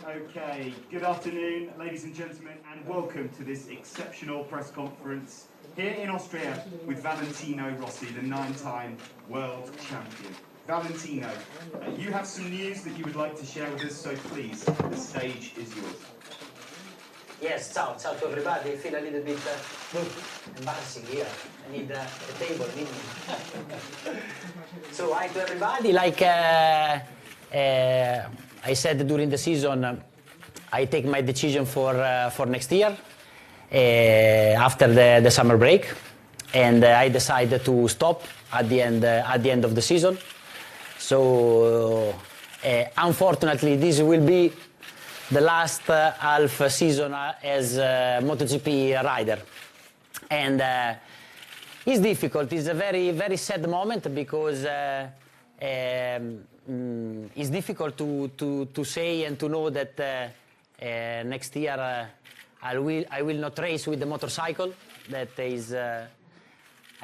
Okay, good afternoon, ladies and gentlemen, and welcome to this exceptional press conference here in Austria with Valentino Rossi, the 9-time world champion. Valentino, you have some news that you would like to share with us, so please, the stage is yours. Yes, ciao to everybody. I feel a little bit embarrassing here. I need a table. So hi to everybody. Like I said during the season, I take my decision for next year after the summer break, and I decided to stop at the end of the season. So unfortunately, this will be the last half season as a MotoGP rider, and it's difficult. It's a very, very sad moment because it's difficult to say and to know that next year I will not race with the motorcycle. That is, I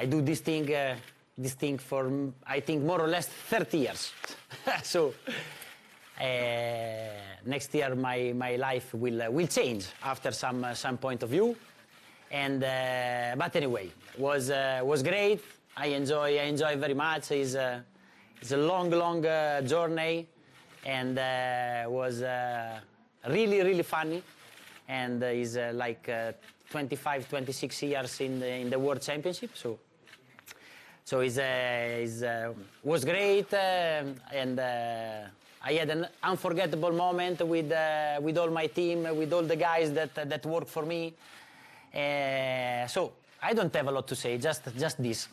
do this thing for I think more or less 30 years. So. Next year my life will change after some point of view, and but anyway, was great. I enjoy very much. It's a long journey, and was really funny, and is like 25-26 years in the World Championship. So was great, and I had an unforgettable moment with all my team, with all the guys that work for me. So I don't have a lot to say, just this.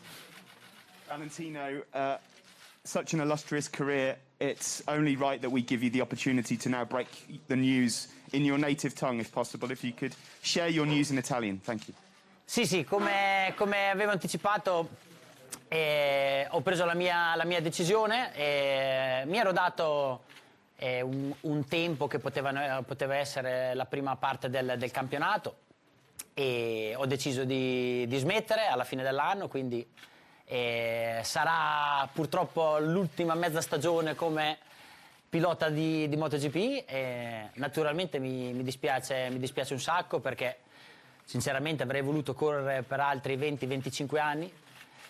Valentino, such an illustrious career, it's only right that we give you the opportunity to now break the news in your native tongue, if possible. If you could share your news in Italian, thank you. Sì, come avevo anticipato, ho preso la mia decisione, mi ero dato un tempo che poteva essere la prima parte del campionato, e ho deciso di smettere alla fine dell'anno, quindi sarà purtroppo l'ultima mezza stagione come pilota di MotoGP, e naturalmente mi dispiace un sacco, perché sinceramente avrei voluto correre per altri 20-25 anni,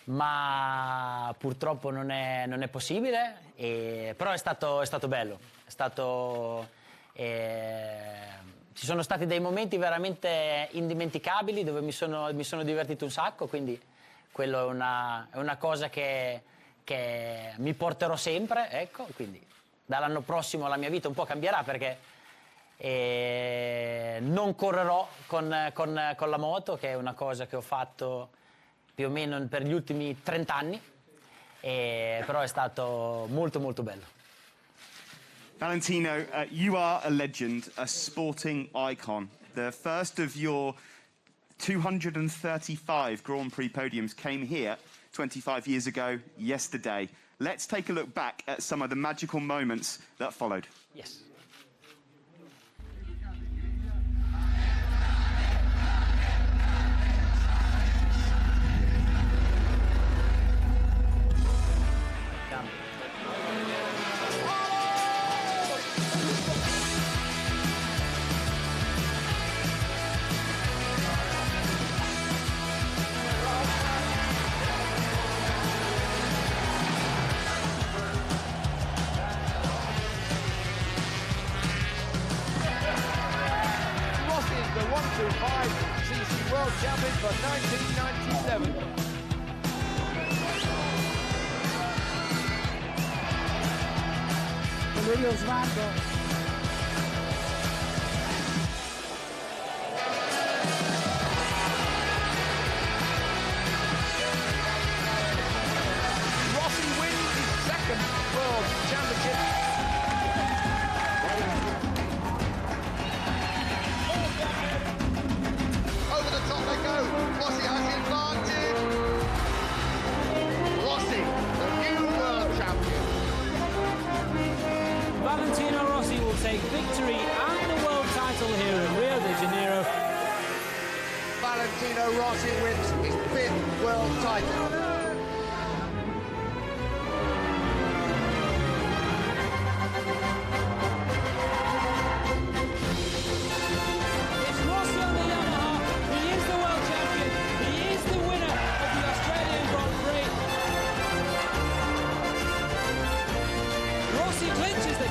ma purtroppo non è possibile, però è stato bello, ci sono stati dei momenti veramente indimenticabili dove mi sono divertito un sacco, quindi quello è una cosa che mi porterò sempre, ecco. Quindi dall'anno prossimo la mia vita un po' cambierà, perché non correrò con la moto, che è una cosa che ho fatto più o meno per gli ultimi 30 anni, però è stato molto bello. Valentino, you are a legend, a sporting icon. The first of your 235 Grand Prix podiums came here 25 years ago yesterday. Let's take a look back at some of the magical moments that followed. Yes. CC World Champion for 1997. Io sguardo. Rossi wins his second World Championship. Over the top they go. Rossi has the advantage. Rossi, the new world champion. Valentino Rossi will take victory and the world title here in Rio de Janeiro. Valentino Rossi wins his 5th world title.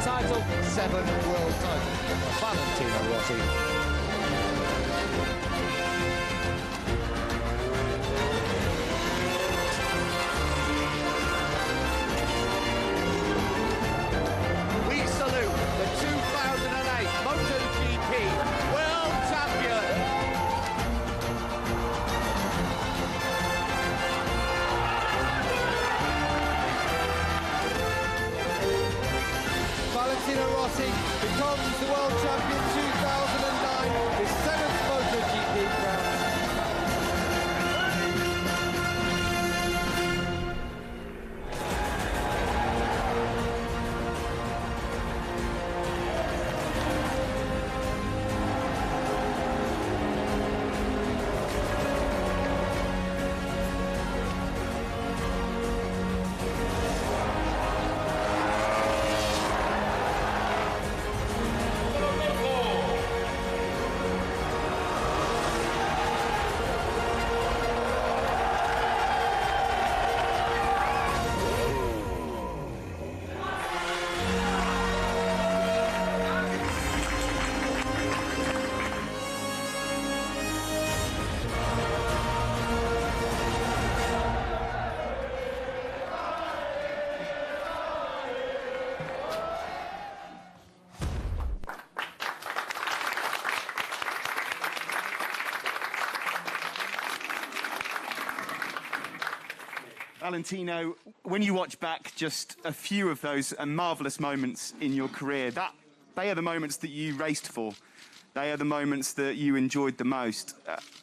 title. 7 world titles for Valentino Rossi. We salute the 2008 MotoGP world champion. Valentino Rossi becomes the world champion 2009, his 7th MotoGP crown. Valentino, when you watch back just a few of those marvellous moments in your career, they are the moments that you raced for. They are the moments that you enjoyed the most.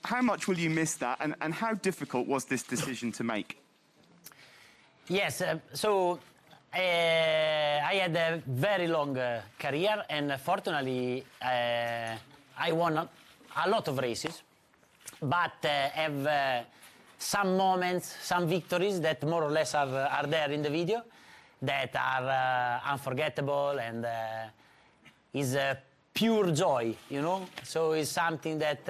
How much will you miss that, and how difficult was this decision to make? Yes, I had a very long career, and fortunately, I won a lot of races, but have some moments, some victories that more or less are there in the video that are unforgettable, and is a pure joy, you know? So it's something that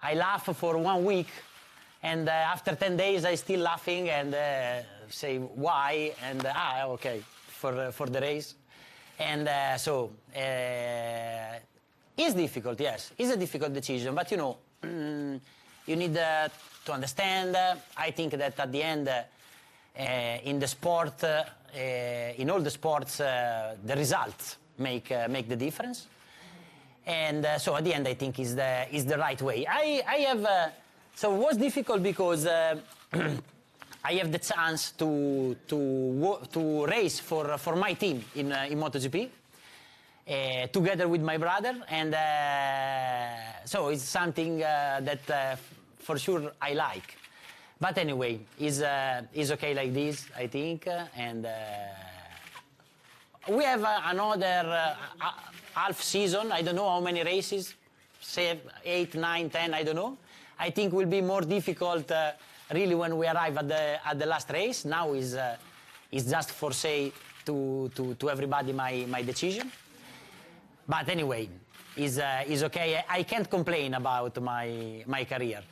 I laugh for 1 week, and after 10 days I still laughing and say why, and okay, for the race. And it's difficult, yes, it's a difficult decision, but you know, you need to understand. I think that at the end, in the sport, in all the sports, the results make the difference. And so at the end, I think is the right way. I have so it was difficult because I have the chance to race for my team in MotoGP. Together with my brother, and so it's something that for sure I like. But anyway, is okay like this, I think, and we have another half season. I don't know how many races, 7, 8, 9, 10, I don't know. I think will be more difficult really when we arrive at the last race. Now is just for say to everybody my decision. But anyway, is okay. I can't complain about my career.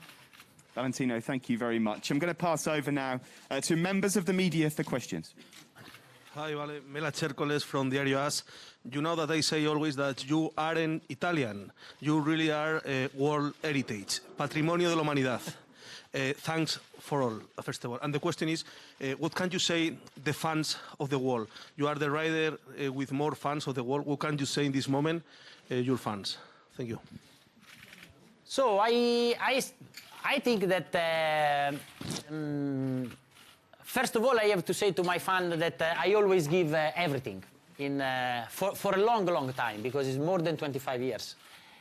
Valentino, thank you very much. I'm going to pass over now to members of the media for questions. Hi, Vale. Mela Chercoles from Diario AS. You know that I say always that you aren't Italian. You really are world heritage, patrimonio de la humanidad. Thanks for all, first of all. And the question is, what can you say the fans of the world? You are the rider with more fans of the world. What can you say in this moment, your fans? Thank you. So I think that first of all, I have to say to my fan that I always give everything for a long time, because it's more than 25 years.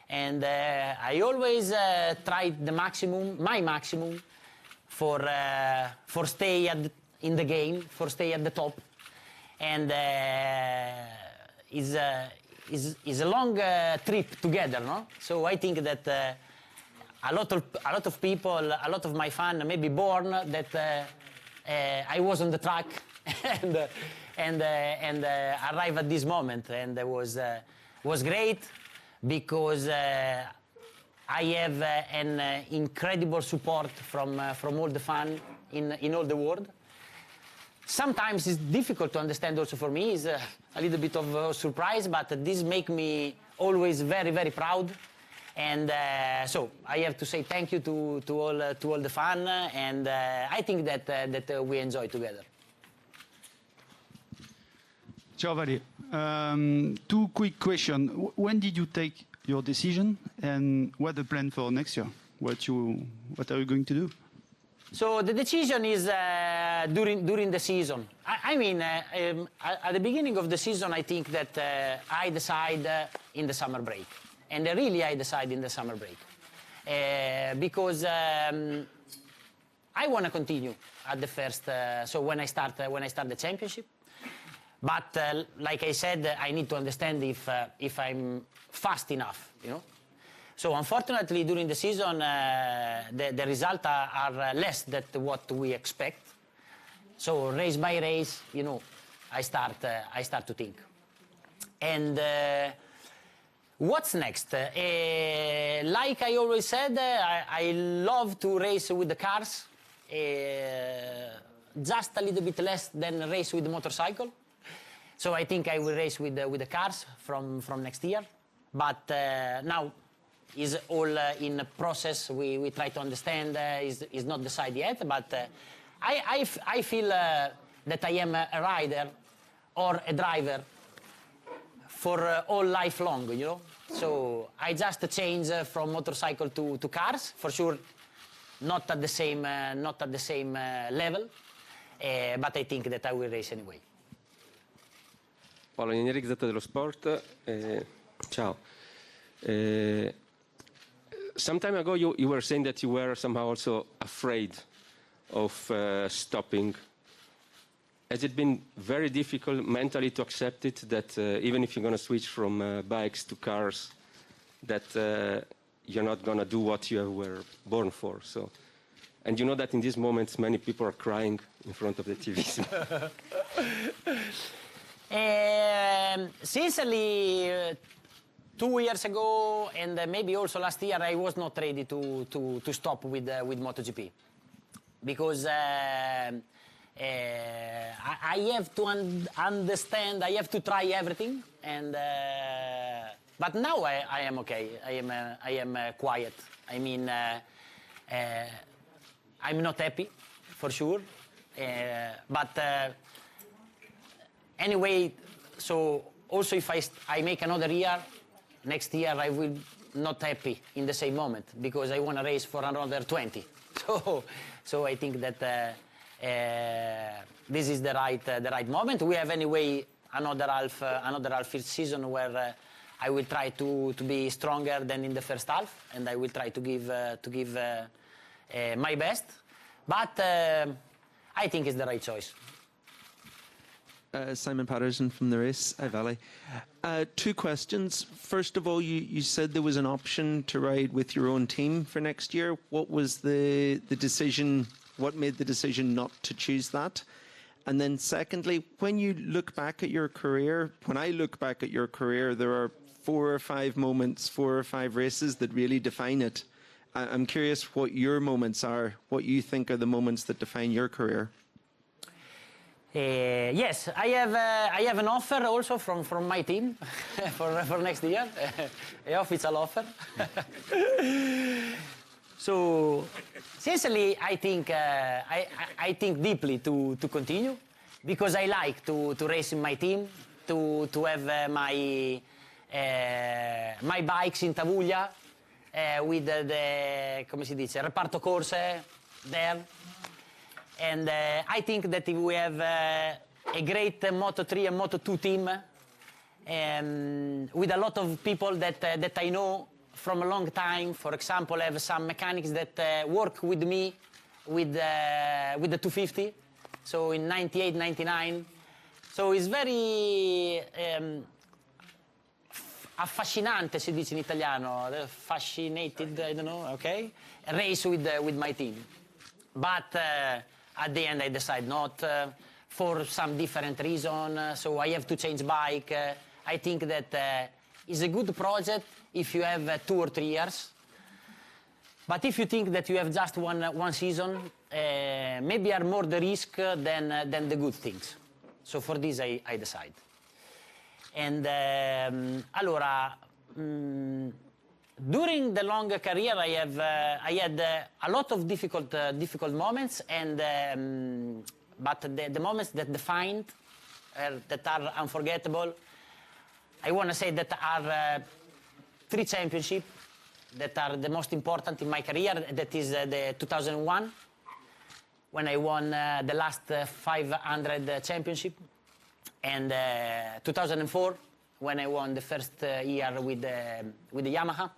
And I always try the maximum, my maximum, for stay in the game, for stay at the top. And is a long trip together, no? So I think that a lot of people, a lot of my fans may be born that I was on the track and arrive at this moment, and it was great. Because I have an incredible support from all the fans in all the world. sometimes it's difficult to understand also for me. It's a little bit of a surprise, but this makes me always very, very proud. And so I have to say thank you to all the fans, and I think that we enjoy together. Ciao Vale. Two quick questions. When did you take your decision, and what the plan for next year? What are you going to do? So the decision is during the season. I mean, at the beginning of the season, I think that I decide in the summer break, and really I decide in the summer break because I want to continue at the first. So when I start the championship, but like I said, I need to understand if I'm fast enough, you know. So unfortunately, during the season, the results are less than what we expect. So race by race, you know, I start to think. And what's next? Like I always said, I love to race with the cars, just a little bit less than race with the motorcycle. So I think I will race with the cars from next year. But now is all in a process. We try to understand. Is not decided yet. But I feel that I am a rider or a driver for all life long. You know. So I just change from motorcycle to cars for sure. Not at the same level. But I think that I will race anyway. Paolo Ianieri, Gazzetta dello Sport. Ciao. Some time ago you were saying that you were somehow also afraid of stopping. Has it been very difficult mentally to accept it, that even if you're going to switch from bikes to cars, that you're not going to do what you were born for? So, and you know that in these moments many people are crying in front of the TVs. Sincerely, 2 years ago and maybe also last year, I was not ready to stop with MotoGP because I have to understand. I have to try everything, and but now I am okay. I am quiet. I mean, I'm not happy for sure, but. Anyway, so also if I make another year, next year I will not happy in the same moment because I want to race for another 20. So I think that this is the right moment. We have anyway another half season where I will try to be stronger than in the first half, and I will try to give my best. But I think it's the right choice. Simon Patterson from the race. Hi, Vale. 2 questions. First of all, you said there was an option to ride with your own team for next year. What was the decision? What made the decision not to choose that? And then secondly, when you look back at your career, when I look back at your career, there are 4 or 5 moments, 4 or 5 races that really define it. I'm curious what your moments are, what you think are the moments that define your career. Yes, I have an offer also from my team for next year, an official offer. So, sincerely, I think deeply to continue because I like to race in my team, to have my bikes in Tavuglia with the come si dice, reparto corse there. And I think that we have a great Moto3 and Moto2 team with a lot of people that I know from a long time. For example, I have some mechanics that work with me with the 250, so in 98, 99. So it's very affascinante, si dice in italiano, fascinated, I don't know, okay? Race with my team. But at the end, I decide not for some different reason. So I have to change bike. I think that it's a good project if you have 2 or 3 years. But if you think that you have just one season, maybe are more the risk than the good things. So for this I decide. And allora, during the long career I had a lot of difficult moments, and but the moments that defined, that are unforgettable, I want to say that are 3 championships that are the most important in my career. That is the 2001, when I won the last 500 championship, and 2004, when I won the first year with the Yamaha,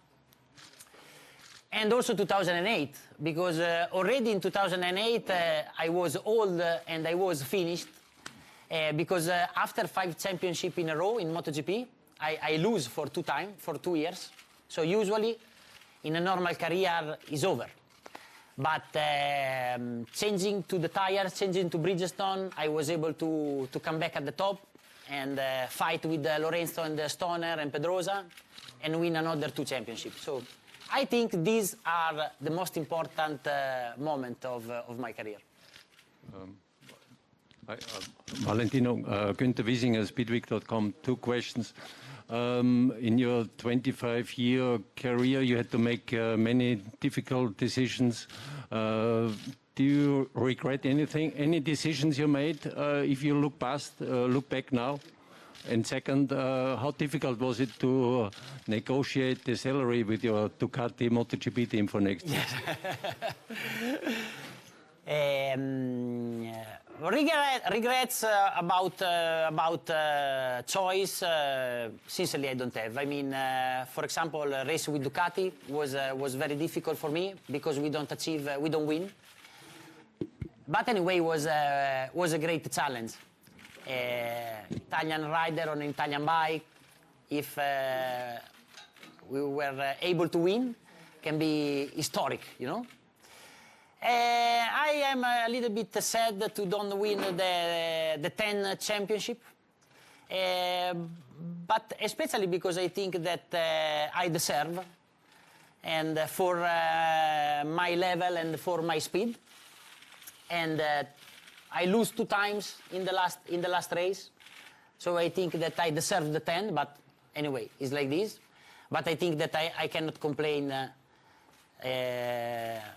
and also 2008, because already in 2008 I was old and I was finished, because after 5 championships in a row in MotoGP, I lose for 2 years. So usually in a normal career is over. But changing to the tires, changing to Bridgestone, I was able to come back at the top and fight with Lorenzo and Stoner and Pedrosa and win another 2 championships. So I think these are the most important moment of my career. Valentino, Günther Wiesinger, Speedweek.com. 2 questions. In your 25-year career, you had to make many difficult decisions. Do you regret anything, any decisions you made, if you look back now? And second, how difficult was it to negotiate the salary with your Ducati MotoGP team for next year? Regrets about choice, sincerely I don't have. I mean, for example, race with Ducati was very difficult for me because we don't win. But anyway, was a great challenge. Italian rider on an Italian bike, if we were able to win, can be historic, you know. I am a little bit sad to don't win the 10 championship, but especially because I think that I deserve, and for my level and for my speed, and I lose 2 times in the last race, so I think that I deserve the 10. But anyway, it's like this. But I think that I cannot complain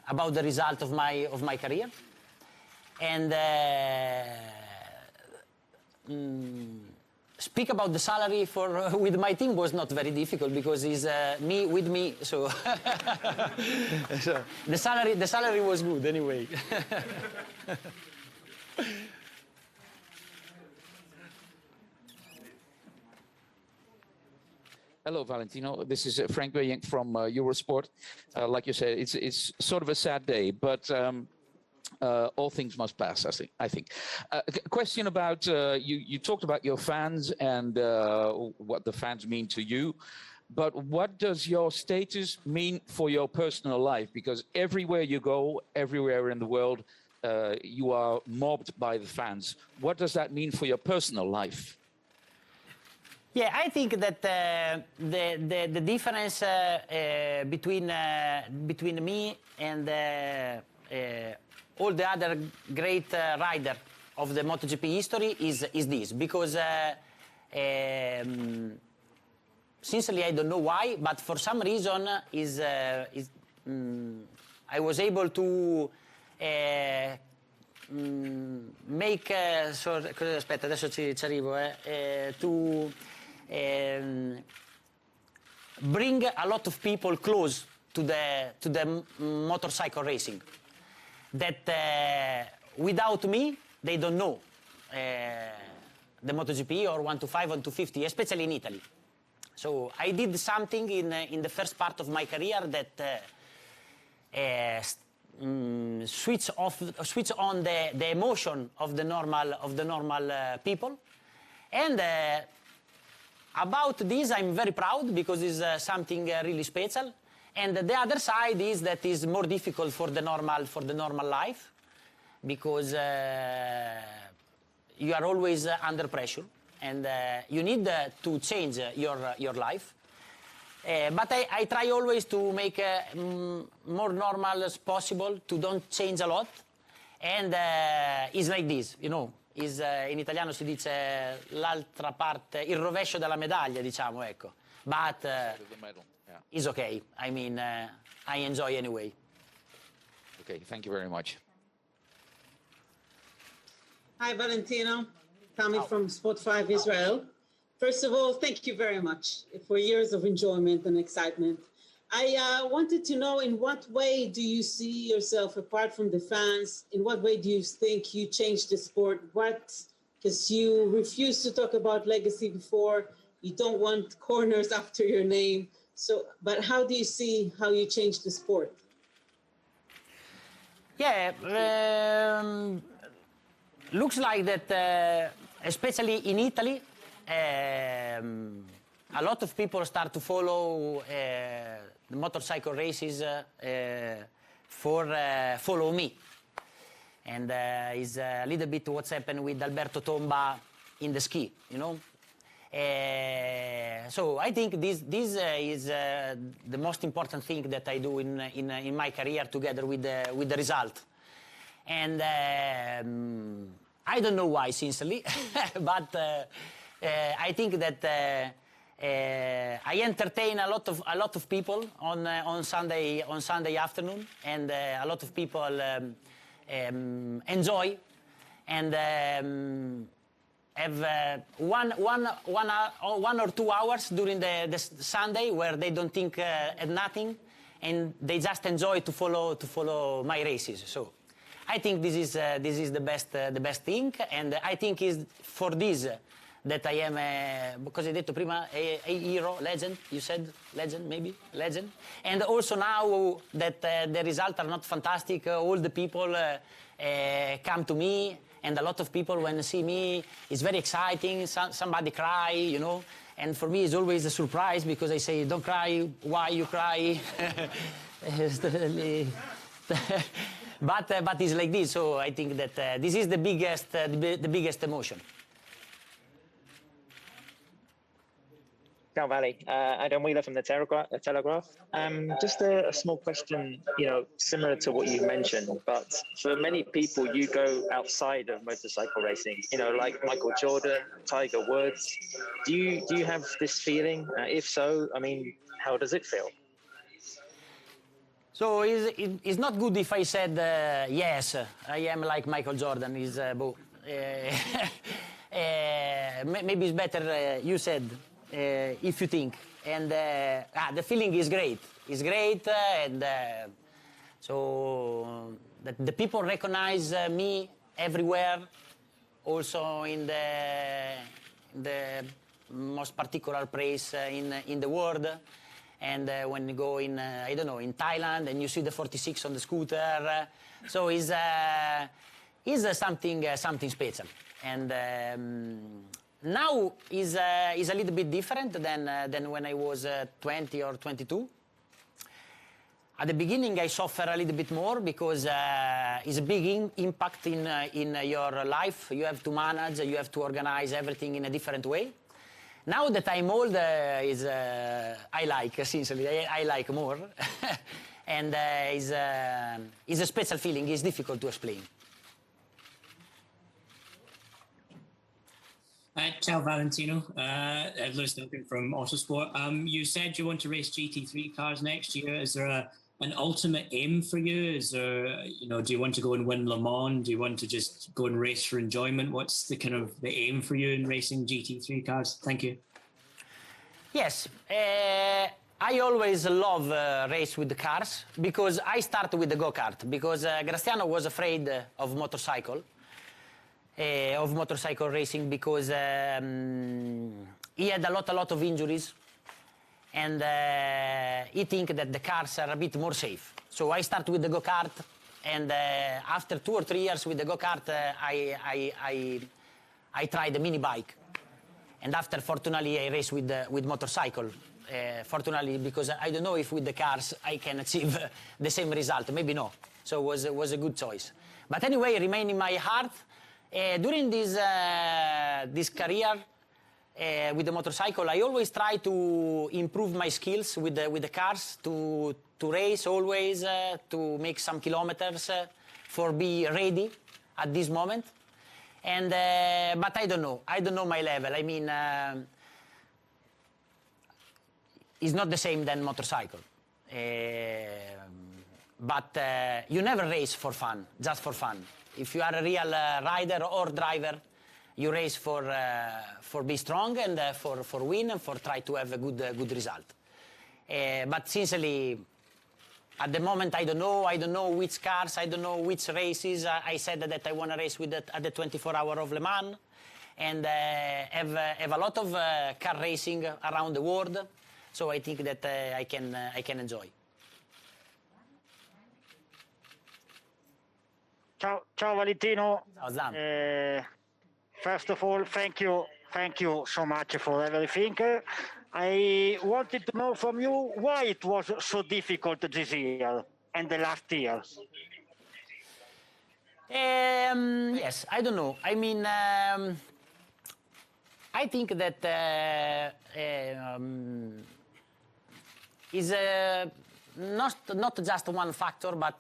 about the result of my career, and speak about the salary with my team was not very difficult because it's me with me, so, so the salary was good anyway. Hello, Valentino. This is Frank Weyink from Eurosport. Like you said, it's sort of a sad day, but all things must pass, I think. Question about, you talked about your fans and what the fans mean to you, but what does your status mean for your personal life? Because everywhere you go, everywhere in the world, you are mobbed by the fans. What does that mean for your personal life? Yeah, I think that the difference between me and all the other great riders of the MotoGP history is this, because sincerely I don't know why, but for some reason I was able to make aspetta, adesso ci arrivo, to bring a lot of people close to the motorcycle racing. That without me, they don't know the MotoGP or 125 and 250, especially in Italy. So I did something in the first part of my career that switch on the emotion of the normal people, and about this I'm very proud because it's something really special. And the other side is that is more difficult for the normal life, because you are always under pressure, and you need to change your life. But I try always to make more normal as possible, to don't change a lot, And it's like this, you know. In italiano si dice l'altra parte, il rovescio della medaglia, diciamo, ecco. But it's okay. I mean, I enjoy anyway. Okay, thank you very much. Hi, Valentino. Coming from Sport 5 Israel. First of all, thank you very much for years of enjoyment and excitement. I wanted to know, in what way do you see yourself, apart from the fans, in what way do you think you changed the sport? Because you refused to talk about legacy before, you don't want corners after your name. So, but how do you see how you changed the sport? Yeah, looks like that, especially in Italy, a lot of people start to follow the motorcycle races follow me. And is a little bit what's happened with Alberto Tomba in the ski, you know. So I think this is the most important thing that I do in my career, together with the result. And I don't know why, sincerely, but I think that I entertain a lot of people on Sunday afternoon, and a lot of people enjoy and have one or 2 hours during the Sunday where they don't think at nothing, and they just enjoy to follow my races. So I think this is the best thing, and I think is for this that I am, because I detto prima, a hero, legend, you said? Legend, maybe? Legend. And also now that the results are not fantastic, all the people come to me, and a lot of people, when they see me, it's very exciting, somebody cry, you know. And for me, it's always a surprise, because I say, don't cry, why you cry? But it's like this, so I think that this is the biggest emotion. Ciao, Valley. Adam Wheeler from the Telegraph. Just a small question, similar to what you mentioned, but for many people, you go outside of motorcycle racing, like Michael Jordan, Tiger Woods. Do you have this feeling? If so, I mean, how does it feel? So it's not good if I said, yes, I am like Michael Jordan. Maybe it's better you said, if you think. And the feeling is great. It's great, and so that the people recognize me everywhere, also in the most particular place in the world. And when you go in, I don't know, in Thailand, and you see the 46 on the scooter, so it's something special. And now is a little bit different than when I was 20 or 22. At the beginning, I suffer a little bit more, because it's a big impact in your life. You have to manage, you have to organize everything in a different way. Now that I'm old, I like, sincerely, I like more. And it's a special feeling. It's difficult to explain. Ciao, Valentino. Lewis Duncan from Autosport. You said you want to race GT3 cars next year. Is there an ultimate aim for you? Is there, do you want to go and win Le Mans? Do you want to just go and race for enjoyment? What's the aim for you in racing GT3 cars? Thank you. Yes, I always love race with the cars, because I started with the go-kart, because Graziano was afraid of motorcycle racing, because he had a lot of injuries, and he think that the cars are a bit more safe. So I started with the go-kart, and after 2 or 3 years with the go-kart, I tried the mini bike, and after, fortunately, I race with motorcycle. Fortunately, because I don't know if with the cars I can achieve the same result. Maybe no. So it was a good choice. But anyway, remain in my heart. During this career with the motorcycle, I always try to improve my skills with the cars, to race always, to make some kilometers, for be ready at this moment. And but I don't know my level. I mean, it's not the same than motorcycle. But you never race for fun, just for fun. If you are a real rider or driver, you race for be strong and for win and for try to have a good result. But sincerely, at the moment, I don't know which cars, I don't know which races. I said that I want to race with at the 24-hour of Le Mans and have a lot of car racing around the world. So I think that I can enjoy. Ciao Valentino. Ciao Zan. First of all, thank you so much for everything. I wanted to know from you why it was so difficult this year and the last year. Yes, I don't know. I mean, I think that is not just one factor, but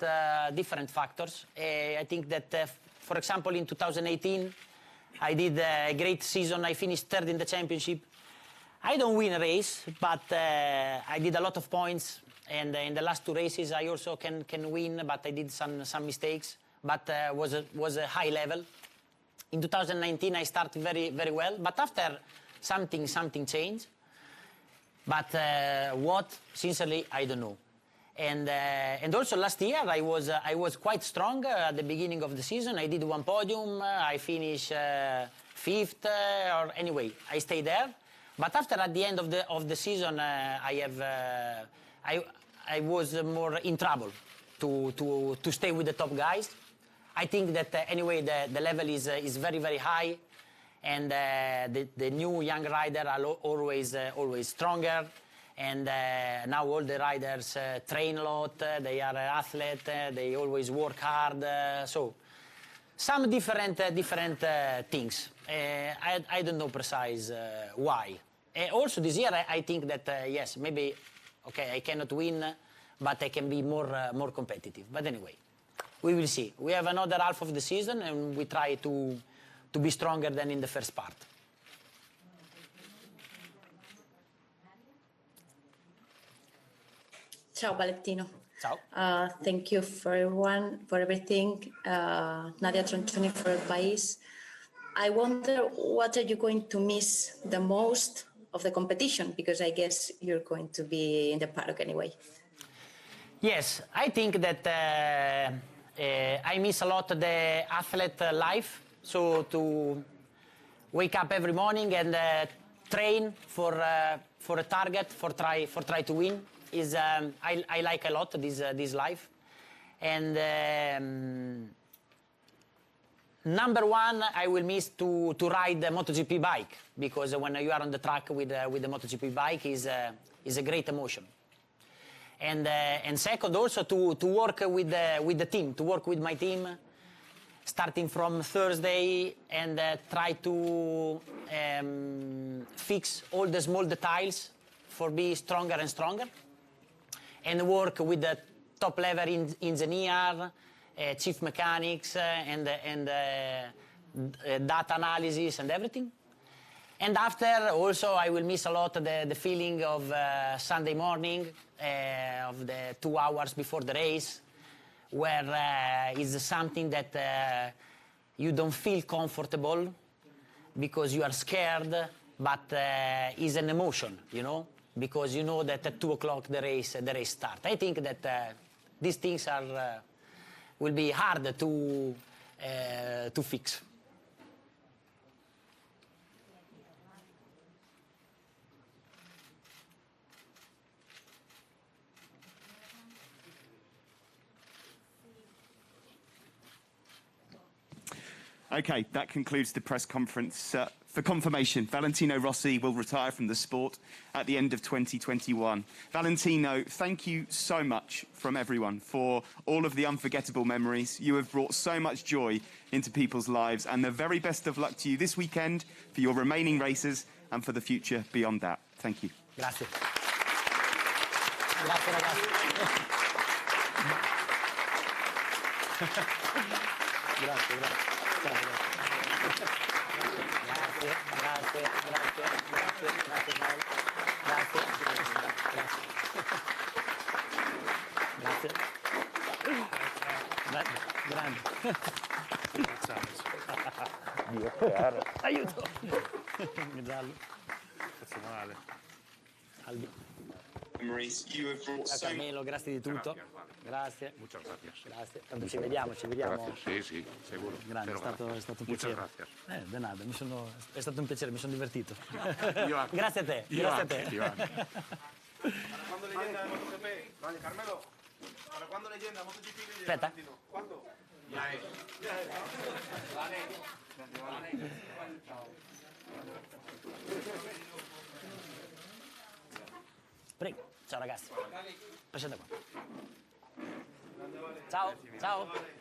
different factors. I think that, for example, in 2018, I did a great season. I finished third in the championship. I don't win a race, but I did a lot of points. And in the last two races, I also can win, but I did some mistakes. But was a high level. In 2019, I started very well. But after something changed. But what? Sincerely, I don't know. And also last year I was quite strong at the beginning of the season. I did one podium. I finished fifth, or anyway, I stayed there. But after at the end of the season, I was more in trouble to stay with the top guys. I think that anyway the level is very high, and the new young riders are always stronger. And now all the riders train a lot, they are athletes, they always work hard. So some different things. I don't know precise why. Also this year I think that yes, maybe okay, I cannot win, but I can be more competitive. But anyway, we will see. We have another half of the season and we try to be stronger than in the first part. Ciao Valentino. Ciao. Thank you for everything. Nadia Tronchoni for advice. I wonder what are you going to miss the most of the competition, because I guess you're going to be in the paddock anyway. Yes, I think that I miss a lot the athlete life. So to wake up every morning and train for a target, for try to win. Is I like a lot this life, and number one, I will miss to ride the MotoGP bike, because when you are on the track with the MotoGP bike is a great emotion. And second, also to work with the team, to work with my team, starting from Thursday, and try to fix all the small details for be stronger and stronger. And work with the top level engineer, chief mechanics, and data analysis and everything. And after, also, I will miss a lot the feeling of Sunday morning, of the 2 hours before the race, where is something that you don't feel comfortable because you are scared, but is an emotion, you know? Because you know that at 2 o'clock the race starts. I think that these things will be hard to fix. Okay, that concludes the press conference. For confirmation, Valentino Rossi will retire from the sport at the end of 2021. Valentino, thank you so much from everyone for all of the unforgettable memories. You have brought so much joy into people's lives, and the very best of luck to you this weekend for your remaining races and for the future beyond that. Thank you. Grazie. Grazie ragazzi. Grazie, grazie. Ciao, grazie, grazie, Paolo. Grazie. Grande. Dio, caro. Aiuto. Giallo. Faccio male. Albi. Maurice, you have brought Ciao so Carmelo, grazie di tutto. Grazie. Muchas gracias. Grazie. Tanto ci vediamo. Gracias. Sí, sí, seguro. Grande, è Pero stato un Muchas piacere. gracias. De nada, è stato un piacere, mi sono divertito. Io anche. Grazie a te, Io grazie anche, a te. io anche. ¿Cuándo leyenda de MotoGP? Vale, Carmelo. ¿Para cuándo leyenda MotoGP? Aspetta. ¿Cuándo? Ya es. Prego, ciao ragazzi. Passate qua. Ciao, ciao.